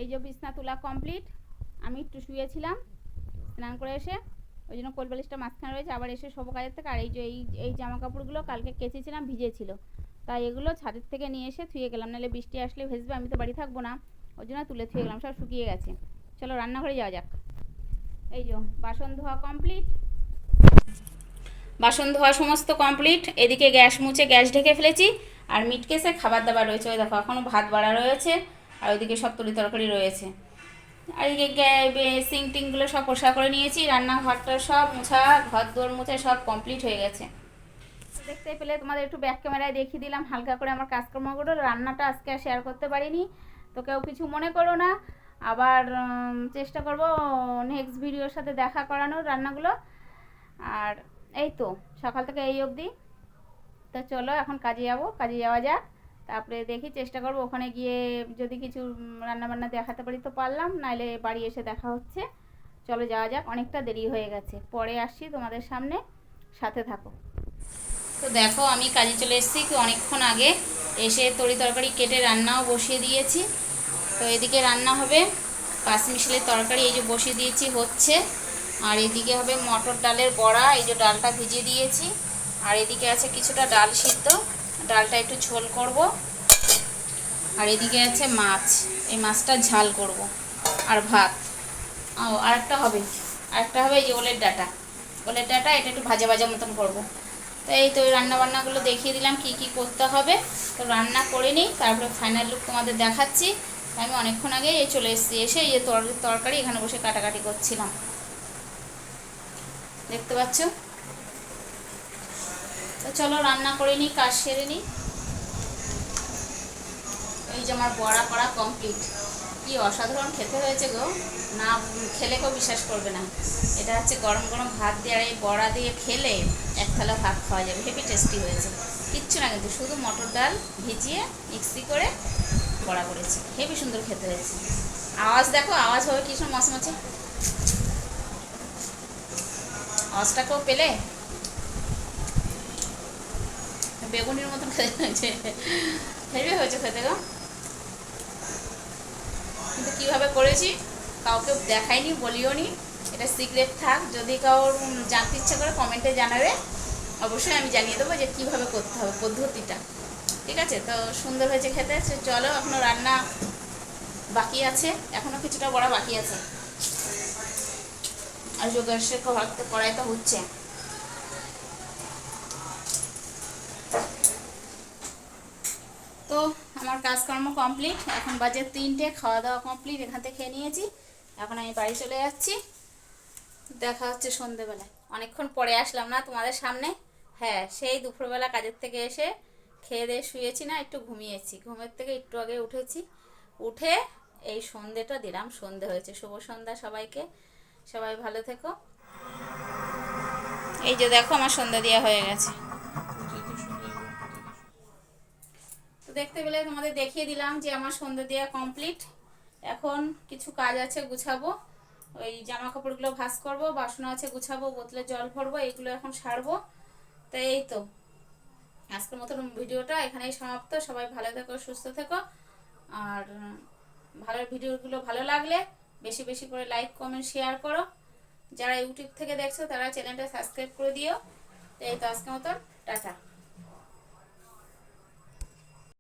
এই যে বিছনা তোলা কমপ্লিট। আমি একটু শুয়েছিলাম স্নান করে এসে, ওই জন্য কোল বালিশটা মাঝখানে রয়েছে। আবার এসে শোবো কাজের থেকে। আর এই যে এই জামা কাপড়গুলো কালকে কেচেছিলাম, ভিজেছিল, তাই এগুলো ছাদের থেকে নিয়ে এসে ধুয়ে গেলাম, নাহলে বৃষ্টি আসলে ভেজবে, আমি তো বাড়ি থাকবো না, ওই জন্য তুলে ধুয়ে গেলাম, সব শুকিয়ে গেছে। চলো রান্নাঘরে যাওয়া যাক। এই যে বাসন ধোয়া কমপ্লিট, বাসন ধোয়া সমস্ত কমপ্লিট। এদিকে গ্যাস মুছে গ্যাস ঢেকে ফেলেছি। আর মিট কেসে খাবার দাবার রয়েছে, ওই দেখো এখনও ভাত বাড়া রয়েছে, আর ওইদিকে সব তরি তরকারি রয়েছে। আর এদিকে সিং টিংগুলো সব পরিষ্কার করে নিয়েছি, রান্নাঘরটা সব মোছা, ঘর দোর মুছে সব কমপ্লিট হয়ে গেছে। দেখতে পেলে তোমাদের একটু ব্যাক ক্যামেরায় দেখিয়ে দিলাম হালকা করে আমার কাজকর্মগুলো। রান্নাটা আজকে আর শেয়ার করতে পারিনি, তো কেউ কিছু মনে করো না। আবার চেষ্টা করব নেক্সট ভিডিওর সাথে দেখা করানোর রান্নাগুলো। আর এই তো সকাল থেকে এই অবধি। তো চলো এখন কাজে যাবো, কাজে যাওয়া যাক। তারপরে দেখি, চেষ্টা করবো ওখানে গিয়ে যদি কিছু রান্নাবান্না দেখাতে পারি তো পারলাম, নাইলে বাড়ি এসে দেখা হচ্ছে। চলো যাওয়া যাক, অনেকটা দেরি হয়ে গেছে, পরে আসছি তোমাদের সামনে, সাথে থাকো। তো দেখো আমি কাজে চলে এসেছি অনেকক্ষণ আগে, এসে তরি তরকারি কেটে রান্নাও বসিয়ে দিয়েছি। তো এদিকে রান্না হবে পাঁচমিশালের তরকারি, এই যে বসিয়ে দিয়েছি হচ্ছে। আর এদিকে হবে মটর ডালের বড়া, এই যে ডালটা ভিজিয়ে দিয়েছি। আর এদিকে আছে কিছুটা ডাল সিদ্ধ, ডালটা একটু ঝোল করব। আর এদিকে আছে মাছ, এই মাছটা ঝাল করব। আর ভাত, ও আরেকটা হবে, আরেকটা হবে এই যে ওলের ডাঁটা, ওলের ডাঁটা, এটা একটু ভাজা ভাজা মতন করব। তো এই তো রান্নাবান্নাগুলো দেখিয়ে দিলাম কি কি করতে হবে। তো রান্না করে নিই, তারপরে ফাইনাল লুক তোমাদের দেখাচ্ছি। আমি অনেকক্ষণ আগে এই চলে এসেছি, এসে এই যে তরকারি এখানে বসে কাটাকাটি করছিলাম, দেখতে পাচ্ছ। তো চলো রান্না করে নিই, কাজ সেরে নিই। এই যে আমার বড়া করা কমপ্লিট। কি অসাধারণ খেতে হয়েছে গো, না খেলে কেউ বিশ্বাস করবে না। এটা হচ্ছে গরম গরম ভাত দিয়ে আর এই বড়া দিয়ে খেলে এক থালা ভাত খাওয়া যাবে, হেভি টেস্টি হয়েছে। কিচ্ছু না কিন্তু, শুধু মটর ডাল ভিজিয়ে মিক্সি করে বড়া করেছি, হেভি সুন্দর খেতে হয়েছে। আওয়াজ দেখো, আওয়াজ হবে কি সময় মচমচে, আওয়াজটাকেও পেলে। বেগুনির মতন খেতে হয়েছে, হেভি হয়েছে খেতে গো। কিন্তু কীভাবে করেছি কাউকে দেখাইনি, বলিও নি, এটা সিক্রেট থাক। যদি কারোর জানতে ইচ্ছে করে কমেন্টে জানাবে, অবশ্যই আমি জানিয়ে দেবো যে কীভাবে করতে হবে পদ্ধতিটা, ঠিক আছে। তো সুন্দর হয়েছে খেতে। চলো এখনও রান্না বাকি আছে, এখনও কিছুটা বড়া বাকি আছে। আর যোগাসের কড়াই তো হচ্ছে। তো আমার কাজকর্ম কমপ্লিট, এখন বাজে 3টে, খাওয়া দাওয়া কমপ্লিট, এখান থেকে খেয়ে নিয়েছি। এখন আমি বাড়ি চলে যাচ্ছি, দেখা হচ্ছে সন্ধেবেলায়। অনেকক্ষণ পরে আসলাম না তোমাদের সামনে। হ্যাঁ, সেই দুপুরবেলা কাজের থেকে এসে খেয়ে দিয়ে শুয়েছি, না একটু ঘুমিয়েছি, ঘুমের থেকে একটু আগে উঠেছি, উঠে এই সন্ধেটা দিলাম। সন্ধে হয়েছে, শুভ সন্ধ্যা সবাইকে, সবাই ভালো থেকো। এই যে দেখো আমার সন্ধ্যা দেওয়া হয়ে গেছে। তো দেখতে পেলে তোমাদের দেখিয়ে দিলাম যে আমার সন্ধ্যা দেওয়া কমপ্লিট। এখন কিছু কাজ আছে, গুছাবো, ওই জামা কাপড়গুলো ভাঁজ করবো, বাসন আছে গুছাবো, বোতলে জল ভরবো, এইগুলো এখন সারবো। তো এই তো আজকের মতন ভিডিওটা এখানেই সমাপ্ত। সবাই ভালো থেকো, সুস্থ থেকো। আর ভালো ভিডিওগুলো ভালো লাগলে বেশি বেশি করে লাইক কমেন্ট শেয়ার করো। যারা ইউটিউব থেকে দেখছো তারা চ্যানেলটা সাবস্ক্রাইব করে দিও। তো এই তো আজকের মতন টাটা।